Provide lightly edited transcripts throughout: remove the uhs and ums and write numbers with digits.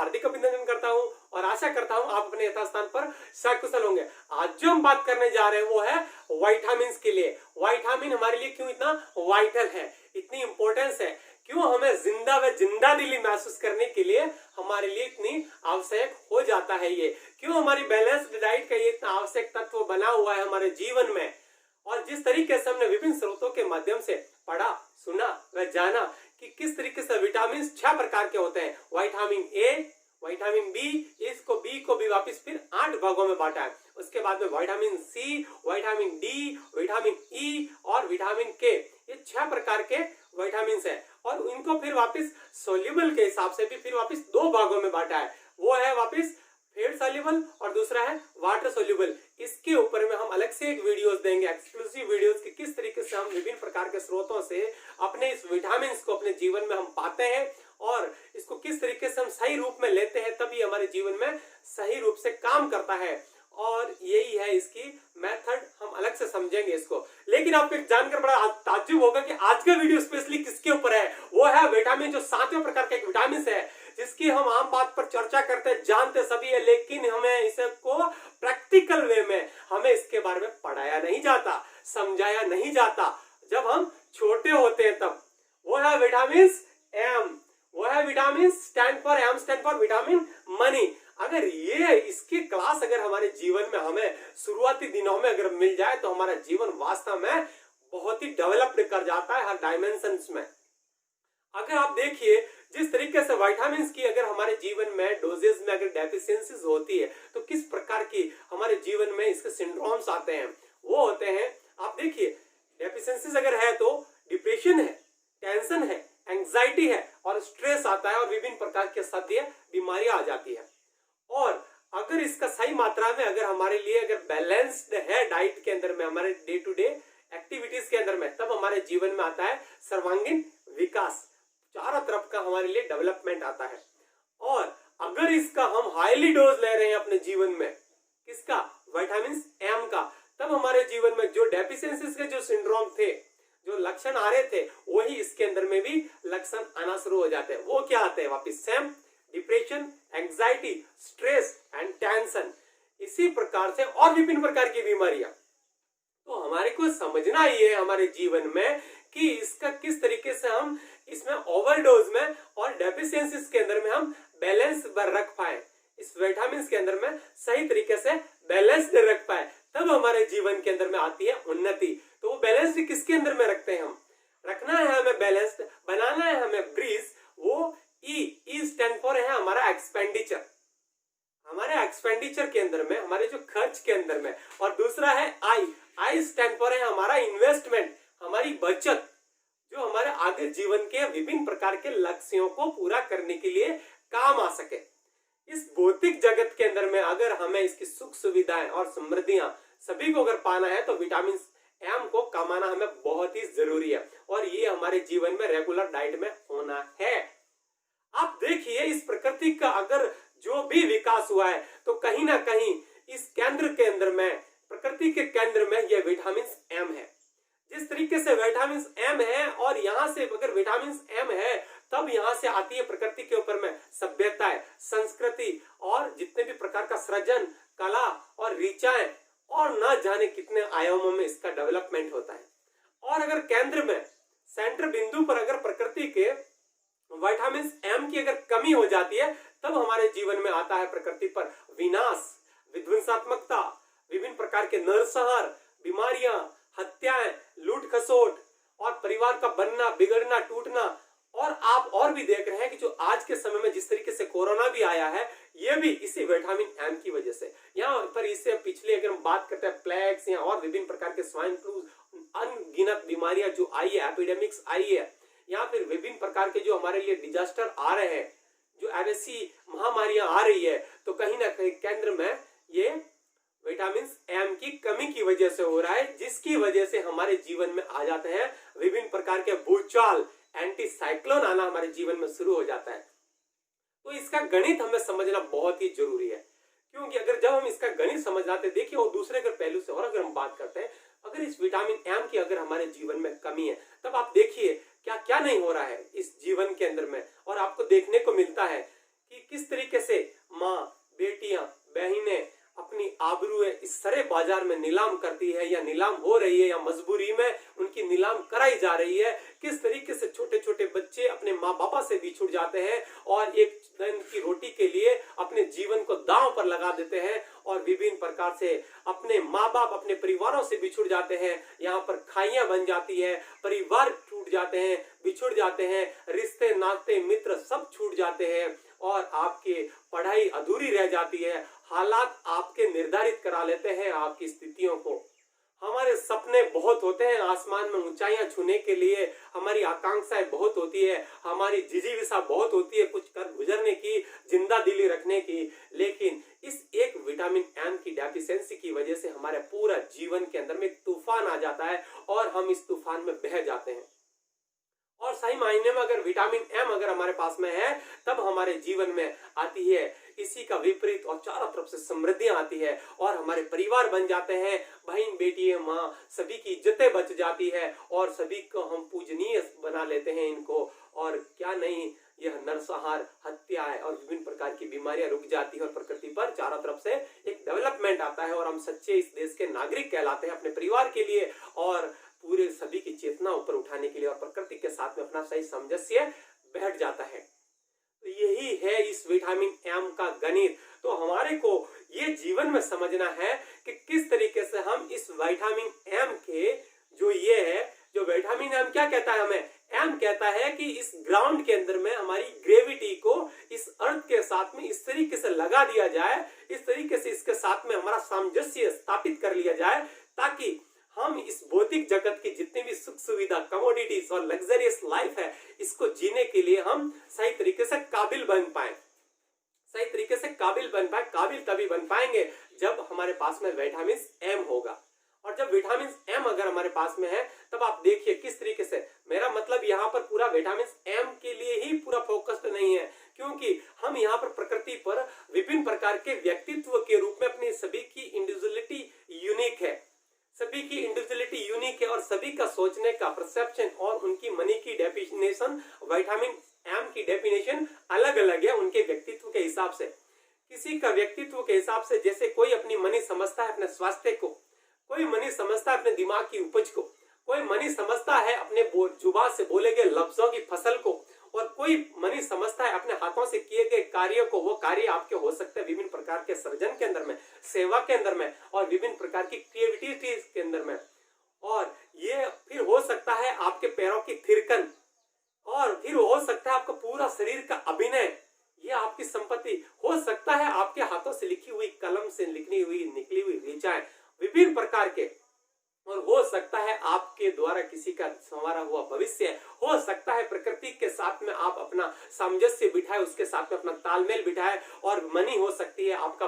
हार्दिक अभिनंदन करता हूं और आशा करता हूं आप अपने यथास्थान पर सकुशल होंगे। आज जो हम बात करने जा रहे हैं वो है विटामिन के लिए। विटामिन हमारे लिए क्यों इतना वाइटल है, इतनी इंपॉर्टेंस है, क्यों हमें जिंदा व जिंदा दिली महसूस करने के लिए हमारे लिए इतनी आवश्यक हो जाता है ये, क्यों हमारी बैलेंस्ड डाइट का ये इतना आवश्यक तत्व बना हुआ है हमारे जीवन में। और जिस तरीके से हमने विभिन्न स्रोतों के माध्यम से पढ़ा, सुना व जाना कि किस तरीके से विटामिन 6 प्रकार के होते हैं, विटामिन ए, विटामिन बी, इसको बी को भी वापस फिर 8 भागों में बांटा है। उसके बाद में vitamin C, vitamin D, vitamin E और विटामिन के, ये 6 प्रकार के विटामिन है और इनको फिर वापस सोल्यूबल के हिसाब से भी फिर वापस 2 भागों में बांटा है। वो है वापस फैट सोल्यूबल और दूसरा है वाटर सोल्यूबल। इसके ऊपर में हम अलग से एक वीडियोस देंगे, एक्सक्लूसिव वीडियोस, कि किस तरीके से हम विभिन्न प्रकार के स्रोतों से अपने इस विटामिन को अपने जीवन में हम पाते हैं और इसको किस तरीके से हम सही रूप में लेते हैं, तभी हमारे जीवन में सही रूप से काम करता है। और यही है इसकी मेथड, हम अलग से समझेंगे इसको। लेकिन आपको एक जानकर बड़ा ताज्जुब होगा कि आज का वीडियो स्पेशली किसके ऊपर है। वो है विटामिन, जो 7वें प्रकार का एक विटामिन है, जिसकी हम आम बात पर चर्चा करते हैं, जानते सभी है, लेकिन हमें इसे को प्रैक्टिकल वे में हमें इसके बारे में पढ़ाया नहीं जाता, समझाया नहीं जाता। जब हम छोटे होते हैं तब वो है विटामिन एम, वो है vitamin stand for, M stand for vitamin money. अगर ये इसकी क्लास अगर हमारे जीवन में हमें शुरुआती दिनों में अगर मिल जाए तो हमारा जीवन वास्तव में बहुत ही डेवलप कर जाता है हर डायमेंशंस में। अगर आप देखिए जिस तरीके से विटामिन की अगर हमारे जीवन में डोजेज में अगर डेफिशिएंसीज होती है तो किस प्रकार की हमारे जीवन में इसके सिंड्रोम्स आते हैं, वो होते हैं। आप देखिए डेफिशिएंसीज अगर है तो डिप्रेशन है, टेंशन है, एंजाइटी है और स्ट्रेस आता है और विभिन्न प्रकार के सत्य बीमारियां आ जाती है। और अगर इसका सही मात्रा में अगर हमारे लिए अगर बैलेंस्ड है डाइट के अंदर में, हमारे डे टू डे एक्टिविटीज के अंदर में, तब हमारे जीवन में आता है सर्वांगीण विकास, चारों तरफ का हमारे लिए डेवलपमेंट आता है। और अगर इसका हम हाईली डोज ले रहे हैं अपने जीवन में, किसका, विटामिन एम का, तब हमारे जीवन में जो डेफिशिएंसीज के जो सिंड्रोम थे, जो लक्षण आ रहे थे, वही इसके अंदर में भी लक्षण आना शुरू हो जाते हैं। वो क्या आते हैं वापिस, same depression, anxiety, stress and tension, इसी प्रकार से और विभिन्न प्रकार की बीमारियां। तो हमारे को समझना ही है हमारे जीवन में कि इसका किस तरीके से हम इसमें ओवरडोज में और डेफिशिएंसीज के अंदर में हम बैलेंस रख पाए, इस विटामिन के अंदर में सही तरीके से बैलेंस रख पाए, तब हमारे जीवन के अंदर में आती है उन्नति। तो वो बैलेंस किसके अंदर में रखते हैं, हम रखना है हमें बैलेंस्ड, बनाना है हमें ब्रीज। वो ई स्टैंड फॉर है हमारा एक्सपेंडिचर, हमारे एक्सपेंडिचर के अंदर में, हमारे जो खर्च के अंदर में। और दूसरा है आई स्टैंड फॉर है हमारा इन्वेस्टमेंट, हमारी बचत, जो हमारे आगे जीवन के विभिन्न प्रकार के लक्ष्यों को पूरा करने के लिए काम आ सके। इस भौतिक जगत के अंदर में अगर हमें इसकी सुख सुविधाएं और समृद्धियां सभी को अगर पाना है तो विटामिन एम को कमाना हमें बहुत ही जरूरी है और ये हमारे जीवन में रेगुलर डाइट में होना है। आप देखिए इस प्रकृति का अगर जो भी विकास हुआ है तो कहीं ना कहीं इस केंद्र के अंदर में, प्रकृति के केंद्र में यह विटामिन एम है। जिस तरीके से विटामिन एम है और यहाँ से अगर विटामिन एम है तब यहाँ से आती है प्रकृति के ऊपर में सभ्यताएं, संस्कृति और जितने भी प्रकार का सृजन, कला और ऋचाएं और न जाने कितने आयामों में इसका डेवलपमेंट होता है। और अगर केंद्र में, सेंटर बिंदु पर अगर प्रकृति के विटामिन एम की अगर कमी हो जाती है तब हमारे जीवन में आता है प्रकृति पर विनाश, विध्वंसात्मकता, विभिन्न प्रकार के नरसंहार, बीमारियां, हत्याएं, लूट खसोट और परिवार का बनना, बिगड़ना, टूटना। और आप और भी देख रहे हैं कि जो आज के समय में जिस तरीके से कोरोना भी आया है, ये भी इसी विटामिन एम की वजह से। यहाँ पर इससे पिछले अगर हम बात करते हैं प्लेग्स या और विभिन्न प्रकार के स्वाइन फ्लू, अनगिनत बीमारियां जो आई है, एपिडेमिक्स आई है, या फिर विभिन्न प्रकार के जो हमारे लिए डिजास्टर आ रहे हैं, जो ऐसी महामारियां आ रही है, तो कहीं ना कहीं केंद्र में ये विटामिन एम की कमी की वजह से हो रहा है, जिसकी वजह से हमारे जीवन में आ जाते हैं विभिन्न प्रकार के भूचाल, एंटी साइक्लोन आना हमारे जीवन में शुरू हो जाता है। तो इसका गणित हमें समझना बहुत ही जरूरी है, क्योंकि अगर जब हम इसका गणित समझ जाते, देखिए और दूसरे अगर पहलू से और अगर हम बात करते हैं, अगर इस विटामिन एम की अगर हमारे जीवन में कमी है तब आप देखिए क्या क्या नहीं हो रहा है इस जीवन के अंदर में। और आपको देखने को मिलता है कि किस तरीके से माँ, बेटियां, बहनें अपनी आबरू इस सारे बाजार में नीलाम करती है या नीलाम हो रही है या मजबूरी में उनकी नीलाम कराई जा रही है। किस तरीके से छोटे छोटे बच्चे अपने माँ बापा से बिछुड़ जाते हैं और एक दिन की रोटी के लिए अपने जीवन को दांव पर लगा देते हैं और विभिन्न प्रकार से अपने माँ बाप, अपने परिवारों से बिछुड़ जाते हैं। यहाँ पर खाइयां बन जाती है, परिवार टूट जाते हैं, बिछुड़ जाते हैं, रिश्ते नाते मित्र सब छूट जाते हैं और आपकी पढ़ाई अधूरी रह जाती है। हालात आपके निर्धारित करा लेते हैं आपकी स्थितियों को। हमारे सपने बहुत होते हैं आसमान में ऊंचाइयां छूने के लिए, हमारी आकांक्षाएं बहुत होती है, हमारी जिजीविषा बहुत होती है कुछ कर गुजरने की, जिंदा दिली रखने की, लेकिन इस एक विटामिन एम की डेफिशिएंसी की वजह से हमारे पूरा जीवन के अंदर में एक तूफान आ जाता है और हम इस तूफान में बह जाते हैं। और सही मायने में अगर विटामिन एम अगर हमारे पास में है तब हमारे जीवन में आती है इसी का विपरीत और चारों तरफ से समृद्धियां आती है और हमारे परिवार बन जाते हैं, बहन बेटी माँ सभी की इज्जतें बच जाती है और सभी को हम पूजनीय बना लेते हैं इनको। और क्या नहीं, यह नरसंहार, हत्या है और विभिन्न प्रकार की बीमारियां रुक जाती है और प्रकृति पर चारों तरफ से एक डेवलपमेंट आता है और हम सच्चे इस देश के नागरिक कहलाते हैं अपने परिवार के लिए और पूरे सभी की चेतना ऊपर उठाने के लिए और प्रकृति के साथ में अपना सही सामंजस्य बैठ जाता है। तो यही है इस विटामिन एम का गणित। तो हमारे को ये जीवन में समझना है कि किस तरीके से हम इस विटामिन एम के जो ये है, जो विटामिन एम क्या कहता है हमें, एम कहता है कि इस ग्राउंड के अंदर में हमारी ग्रेविटी को इस अर्थ के साथ में इस तरीके से लगा दिया जाए, इस तरीके से इसके साथ में हमारा सामंजस्य स्थापित कर लिया जाए ताकि हम इस भौतिक जगत की जितनी भी सुख सुविधा, कमोडिटीज और लग्जरियस लाइफ है इसको जीने के लिए हम सही तरीके से काबिल बन पाए। सही तरीके से काबिल बन पाए, काबिल तभी बन पाएंगे जब हमारे पास में विटामिन एम होगा। और जब विटामिन एम अगर हमारे पास में है तब आप देखिए किस तरीके से, मेरा मतलब यहाँ पर पूरा विटामिन एम के लिए ही पूरा फोकस्ड नहीं है, क्योंकि हम यहाँ पर प्रकृति पर विभिन्न प्रकार के व्यक्तित्व के रूप में अपनी सभी की इंडिविजुअलिटी यूनिक है, सभी की इंडिविजुअलिटी यूनिक है और सभी का सोचने का परसेप्शन और उनकी मनी की डेफिनेशन, विटामिन एम की डेफिनेशन अलग अलग है उनके व्यक्तित्व के हिसाब से। किसी का व्यक्तित्व के हिसाब से जैसे कोई अपनी मनी समझता है अपने स्वास्थ्य को, कोई मनी समझता है अपने दिमाग की उपज को, कोई मनी समझता है अपने जुबान से बोले गए लफ्जों की फसल को, और कोई मनी समझता है अपने हाथों से किए गए कार्य को। वो कार्य आपके हो सकते हैं विभिन्न प्रकार के सर्जन के अंदर में, सेवा के अंदर में और विभिन्न प्रकार की क्रिएटिविटी के अंदर में। और ये फिर हो सकता है आपके पैरों की थिरकन, और फिर हो सकता है आपका पूरा शरीर का अभिनय, ये आपकी संपत्ति हो सकता है आपके हाथों से लिखी हुई कलम से निकली हुई ऋचाएं विभिन्न प्रकार के, और हो सकता है आपके द्वारा किसी का संवारा हुआ भविष्य, हो सकता है प्रकृति के साथ में आप अपना सामंजस्य बिठाए, उसके साथ में अपना तालमेल बिठाए, और मनी हो सकती है आपका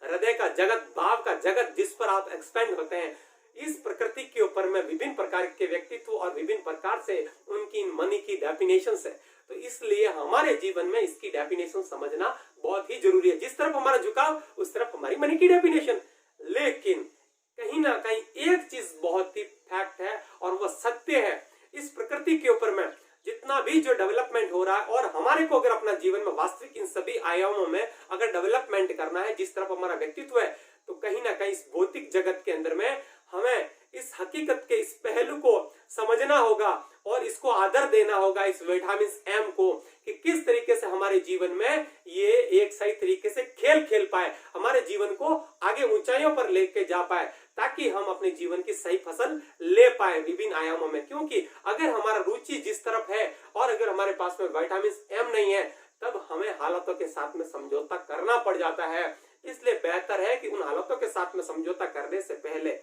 हृदय का जगत, भाव का जगत जिस पर आप एक्सपेंड होते हैं। इस प्रकृति के ऊपर में विभिन्न प्रकार के व्यक्तित्व और विभिन्न प्रकार से उनकी मनी की डेफिनेशन है। तो इसलिए हमारे जीवन में इसकी डेफिनेशन समझना बहुत ही जरूरी है। जिस तरफ हमारा झुकाव उस तरफ हमारी मनी की डेफिनेशन। लेकिन कहीं ना कहीं एक चीज बहुत ही फैक्ट है और वह सत्य है, इस प्रकृति के ऊपर में जितना भी जो डेवलपमेंट हो रहा है, और हमारे को अगर अपना जीवन में वास्तविक इन सभी आयामों में अगर डेवलपमेंट करना है, जिस तरफ हमारा व्यक्तित्व है, तो कहीं ना कहीं इस भौतिक जगत के अंदर में हमें इस हकीकत के इस पहलू को समझना होगा और इसको आदर देना होगा, इस विटामिन एम को, कि किस तरीके से हमारे जीवन में ये एक सही तरीके से खेल पाए, हमारे जीवन को आगे ऊंचाइयों पर लेके जा पाए, ताकि हम अपने जीवन की सही फसल ले पाए विभिन्न आयामों में। क्योंकि अगर हमारा रुचि जिस तरफ है और अगर हमारे पास में विटामिन एम नहीं है, तब हमें हालातों के साथ में समझौता करना पड़ जाता है। इसलिए बेहतर है कि उन हालातों के साथ में समझौता करने से पहले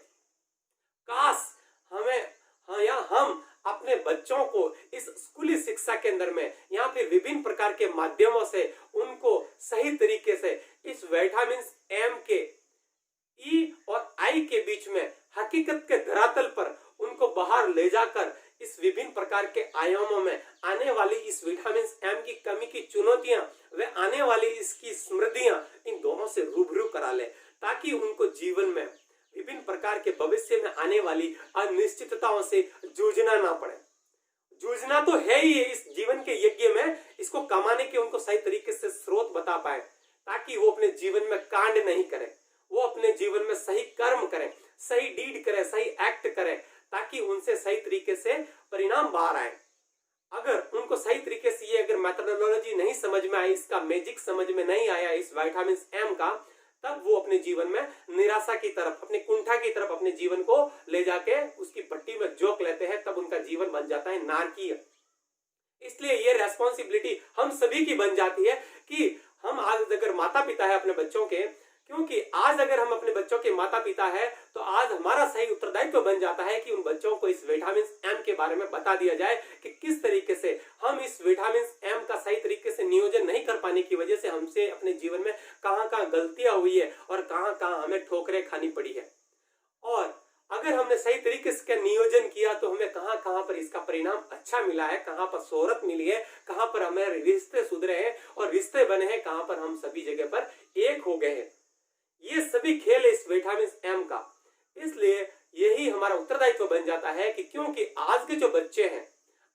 काश हम अपने बच्चों को इस स्कूली शिक्षा के अंदर में या फिर विभिन्न प्रकार के माध्यमों से उनको सही तरीके से इस विटामिन एम के ई और आई के बीच में हकीकत के धरातल पर उनको बाहर ले जाकर इस विभिन्न प्रकार के आयामों में आने वाली इस विटामिन एम की कमी की चुनौतियां व आने वाली इसकी समृद्धियां, इन दोनों से रूबरू करा ले, ताकि उनको जीवन में विभिन्न प्रकार के भविष्य में आने वाली अनिश्चितताओं से जूझना ना पड़े। जूझना तो है ही है इस जीवन के यज्ञ में, इसको कमाने के उनको सही तरीके से स्रोत बता पाए, ताकि वो अपने जीवन में कांड नहीं करें, वो अपने जीवन में सही कर्म करें, सही डीड करें, सही एक्ट करें, ताकि उनसे सही तरीके से परिणाम बाहर आए। अगर उनको सही तरीके से ये अगर मेथोडोलॉजी नहीं समझ में आई, इसका मैजिक समझ में नहीं आया इस विटामिन एम का, तब वो अपने जीवन में निराशा की तरफ, अपने कुंठा की तरफ अपने जीवन को ले जाके उसकी भट्टी में जोक लेते हैं, तब उनका जीवन बन जाता है नारकीय। इसलिए ये रेस्पॉन्सिबिलिटी हम सभी की बन जाती है कि हम आज अगर माता पिता है अपने बच्चों के, क्योंकि आज अगर हम अपने बच्चों के माता पिता है तो आज हमारा सही उत्तरदायित्व बन जाता है कि उन बच्चों को इस विटामिन एम के बारे में बता दिया जाए कि किस तरीके से हम इस विटामिन एम का सही तरीके से नियोजन नहीं कर पाने की वजह से हमसे अपने जीवन में कहां कहां गलतियां हुई है और कहां कहां हमें ठोकरें खानी पड़ी है, और अगर हमने सही तरीके से नियोजन किया तो हमें कहां कहां पर इसका परिणाम अच्छा मिला है, कहां पर शोहरत मिली है, कहां पर हमें रिश्ते सुधरे हैं और रिश्ते बने हैं, कहां पर हम सभी जगह पर एक हो गए हैं। ये सभी खेल है इस विटामिन एम का। इसलिए यही हमारा उत्तरदायित्व बन जाता है कि क्योंकि आज के जो बच्चे हैं,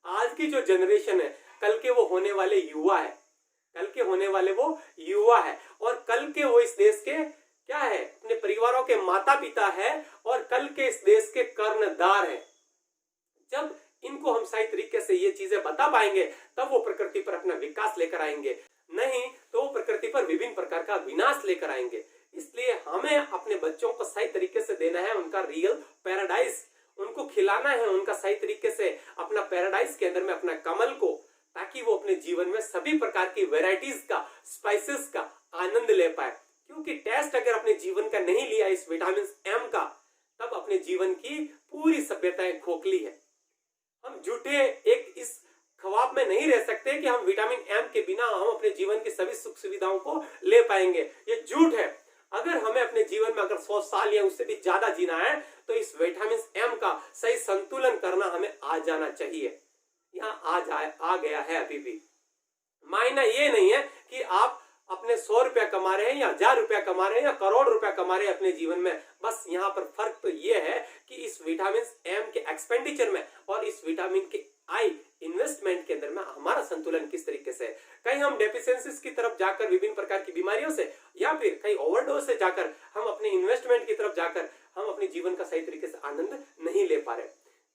आज की जो जनरेशन है, कल के वो होने वाले युवा है, कल के होने वाले वो युवा है, और कल के वो इस देश के क्या है, अपने परिवारों के माता पिता है, और कल के इस देश के कर्णधार है। जब इनको हम सही तरीके से ये चीजें बता पाएंगे तब वो प्रकृति पर अपना विकास लेकर आएंगे, नहीं तो वो प्रकृति पर विभिन्न प्रकार का विनाश लेकर आएंगे। इसलिए हमें अपने बच्चों को सही तरीके से देना है उनका रियल पैराडाइज, उनको खिलाना है उनका सही तरीके से अपना पैराडाइज के अंदर में अपना कमल को, ताकि वो अपने जीवन में सभी प्रकार की वेराइटीज का, स्पाइसेस का आनंद ले पाए। क्योंकि टेस्ट अगर अपने जीवन का नहीं लिया इस विटामिन एम का, तब अपने जीवन की पूरी सभ्यताएं खोखली है। हम झूठे एक इस ख्वाब में नहीं रह सकते कि हम विटामिन एम के बिना हम अपने जीवन की सभी सुख सुविधाओं को ले पाएंगे, ये झूठ है। अगर हमें अपने जीवन में अगर 100 साल या उससे भी ज्यादा जीना है तो इस विटामिन एम का सही संतुलन करना हमें आ जाना चाहिए। यहाँ आ गया है अभी भी। मायना ये नहीं है कि आप अपने 100 रुपया कमा रहे हैं या 1000 रुपया कमा रहे हैं या करोड़ रुपया कमा रहे हैं अपने जीवन में। बस यहाँ पर फर्क तो ये है कि इस विटामिन एम के एक्सपेंडिचर में और इस विटामिन के आई इन्वेस्टमेंट के अंदर में हमारा संतुलन किस तरीके से, कहीं हम डेफिशिएंसीज की तरफ जाकर विभिन्न प्रकार की बीमारियों से, या फिर कहीं ओवरडोज से जाकर हम अपने इन्वेस्टमेंट की तरफ जाकर हम अपने जीवन का सही तरीके से आनंद नहीं ले पा रहे।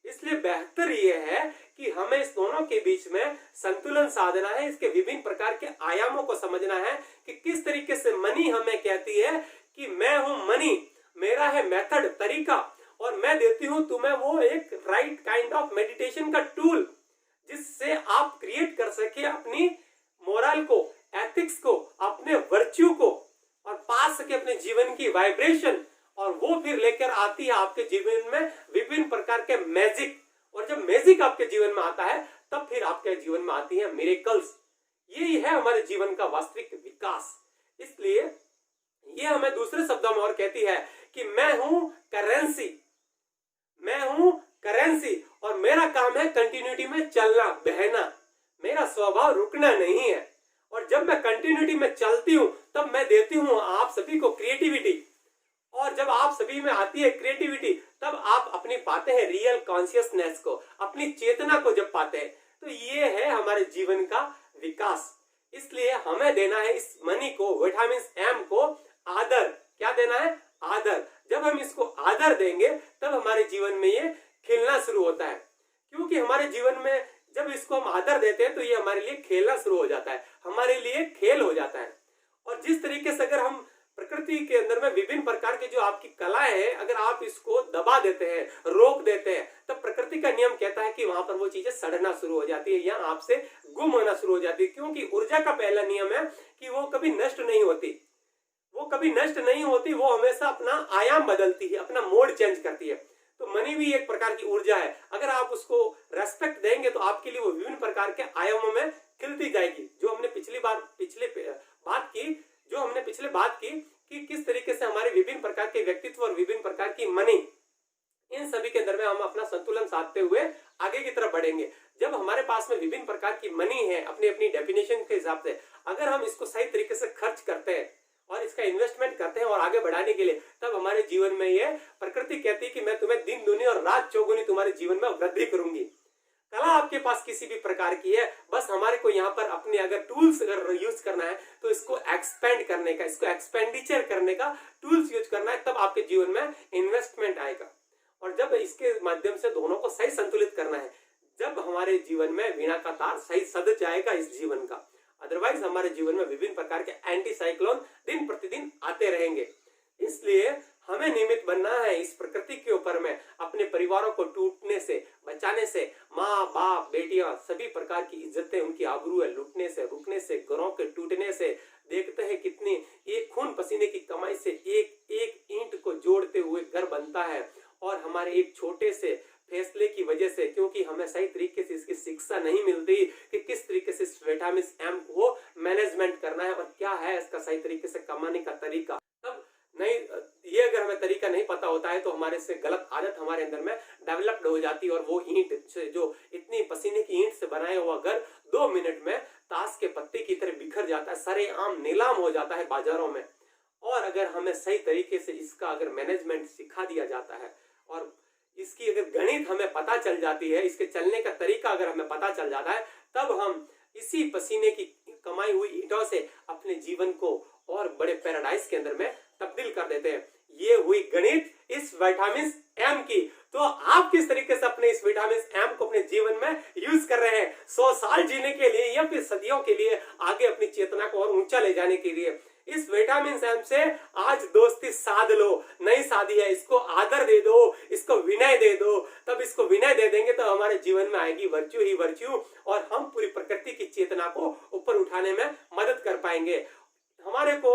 इसलिए बेहतर यह है कि हमें इस दोनों के बीच में संतुलन साधना है, इसके विभिन्न प्रकार के आयामों को समझना है कि किस तरीके से मनी हमें कहती है कि मैं हूं मनी, मेरा है मेथड, तरीका, और मैं देती हूं तुम्हें वो एक राइट काइंड ऑफ मेडिटेशन का टूल, जिससे आप क्रिएट कर सके अपनी मोरल को, एथिक्स को, अपने वर्च्यू को, और पा सके अपने जीवन की वाइब्रेशन, और वो फिर लेकर आती है आपके जीवन में विभिन्न प्रकार के मैजिक। और जब मैजिक आपके जीवन में आता है तब फिर आपके जीवन में आती है मिरेकल्स। यही है हमारे जीवन का वास्तविक विकास। इसलिए ये हमें दूसरे शब्दों में और कहती है कि मैं हूं करेंसी, मैं हूं करेंसी, और मेरा काम है कंटिन्यूटी में चलना, बहना। मेरा स्वभाव रुकना नहीं है, और जब मैं कंटिन्यूटी में चलती हूं तब मैं देती हूं आप सभी को क्रिएटिविटी, और जब आप सभी में आती है क्रिएटिविटी तब आप अपनी पाते हैं रियल कॉन्शियसनेस को, अपनी चेतना को जब पाते हैं, तो ये है हमारे जीवन का विकास। इसलिए हमें देना है इस मनी को, विटामिन एम को आदर। क्या देना है? आदर। जब हम इसको आदर देंगे तब हमारे जीवन में ये खिलना शुरू होता है, क्योंकि हमारे जीवन में जब इसको हम आदर देते हैं तो ये हमारे लिए खेलना शुरू हो जाता है, हमारे लिए खेल हो जाता है। और जिस तरीके से अगर हम प्रकृति के अंदर में विभिन्न प्रकार की जो आपकी कलाएं हैं, अगर आप इसको दबा देते हैं, रोक देते हैं, तब प्रकृति का नियम कहता है कि वहां पर वो चीजें सड़ना शुरू हो जाती है या आपसे गुम होना शुरू हो जाती है। क्योंकि ऊर्जा का पहला नियम है कि वो कभी नष्ट नहीं होती, वो कभी नष्ट नहीं होती, वो हमेशा अपना आयाम बदलती है, अपना मोड चेंज करती है। तो मनी भी एक प्रकार की ऊर्जा है, अगर आप उसको रेस्पेक्ट देंगे तो आपके लिए वो विभिन्न प्रकार के आयामों में खिलती जाएगी। जो हमने पिछली बात की कि किस तरीके से हमारे विभिन्न प्रकार के व्यक्तित्व और विभिन्न प्रकार की मनी, इन सभी के अंदर में हम अपना संतुलन साधते हुए आगे की तरफ बढ़ेंगे। जब हमारे पास में विभिन्न प्रकार की मनी है अपनी अपनी डेफिनेशन के हिसाब से, अगर हम इसको सही तरीके से खर्च करते हैं और इसका इन्वेस्टमेंट करते हैं और आगे बढ़ाने के लिए, तब हमारे जीवन में ये प्रकृति कहती है कि मैं तुम्हें दिन दुनी और रात चौगुनी तुम्हारे जीवन में वृद्धि करूंगी। कला आपके पास किसी भी प्रकार की है, बस हमारे को यहाँ पर अपने अगर टूल्स अगर यूज करना है तो इसको एक्सपेंड करने का, इसको एक्सपेंडिचर करने का टूल्स यूज करना है, तब आपके जीवन में इन्वेस्टमेंट आएगा। और जब इसके माध्यम से दोनों को सही संतुलित करना है, जब हमारे जीवन में वीणा का तार सही सद जाएगा इस जीवन का, अदरवाइज हमारे जीवन में विभिन्न प्रकार के एंटी साइक्लोन दिन प्रतिदिन आते रहेंगे। इसलिए हमें नियमित बनना है इस प्रकृति के ऊपर में, अपने परिवारों को टूटने से बचाने से, माँ बाप बेटियां सभी प्रकार की इज्जतें उनकी आबरू है लूटने से रुकने से, घरों के टूटने से, देखते हैं कितनी एक खून पसीने की कमाई से एक एक ईंट को जोड़ते हुए घर बनता है, और हमारे एक छोटे से फैसले की वजह से, क्योंकि हमें सही तरीके से इसकी शिक्षा नहीं मिलती कि किस तरीके से विटामिन एम को मैनेजमेंट करना है और क्या है इसका सही तरीके से कमाने का तरीका, तब नहीं, ये अगर हमें तरीका नहीं पता होता है तो हमारे से गलत आदत हमारे अंदर में डेवलप्ड हो जाती है, और वो ईंट जो इतनी पसीने की ईंट से बनाया हुआ घर 2 मिनट में ताश के पत्ते की तरह बिखर जाता है, सरेआम नीलाम हो जाता है बाजारों में। और अगर हमें सही तरीके से इसका अगर मैनेजमेंट सिखा दिया जाता है, और इसकी अगर गणित हमें पता चल जाती है, इसके चलने का तरीका अगर हमें पता चल जाता है, तब हम इसी पसीने की कमाई हुई ईंटों से अपने जीवन को और बड़े पैराडाइज के अंदर में तब्दील कर देते हैं। ये हुई गणित इस विटामिन एम की। तो आप किस तरीके से अपने इस विटामिन एम को अपने जीवन में यूज कर रहे हैं 100 साल जीने के लिए या फिर सदियों के लिए, आगे अपनी चेतना को और ऊंचा ले जाने के लिए। इस विटामिन एम से आज दोस्ती साध लो, नहीं साधी है इसको आदर दे दो, इसको विनय दे दो, तब इसको विनय दे देंगे तो हमारे जीवन में आएगी वर्च्यू ही वर्च्यू, और हम पूरी प्रकृति की चेतना को ऊपर उठाने में मदद कर पाएंगे। हमारे को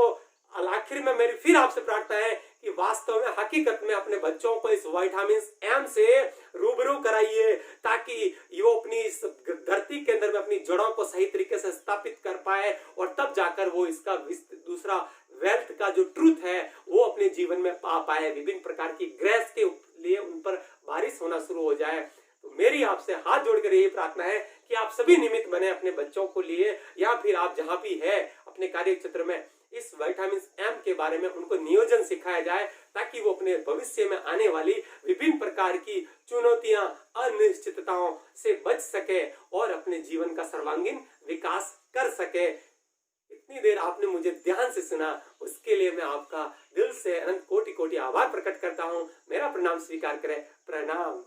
आखिर में मेरी फिर आपसे प्रार्थना है कि वास्तव में हकीकत में अपने बच्चों को इस विटामिन एम से रूबरू कराइए, ताकि वो अपनी इस धरती के अंदर में अपनी जड़ों को सही तरीके से स्थापित कर पाए, और तब जाकर वो इसका दूसरा वेल्थ का जो ट्रूथ है वो अपने जीवन में पा पाए, विभिन्न प्रकार की ग्रेस के लिए उन पर बारिश होना शुरू हो जाए। तो मेरी आपसे हाथ जोड़कर यही प्रार्थना है कि आप सभी निमित्त बने अपने बच्चों को लिए, या फिर आप जहां भी है अपने कार्य क्षेत्र में इस विटामिन एम के बारे में उनको नियोजन सिखाया जाए, ताकि वो अपने भविष्य में आने वाली विभिन्न प्रकार की चुनौतियां अनिश्चितताओं से बच सके और अपने जीवन का सर्वांगीण विकास कर सके। इतनी देर आपने मुझे ध्यान से सुना, उसके लिए मैं आपका दिल से अनंत कोटि कोटि आभार प्रकट करता हूँ। मेरा प्रणाम स्वीकार करें। प्रणाम।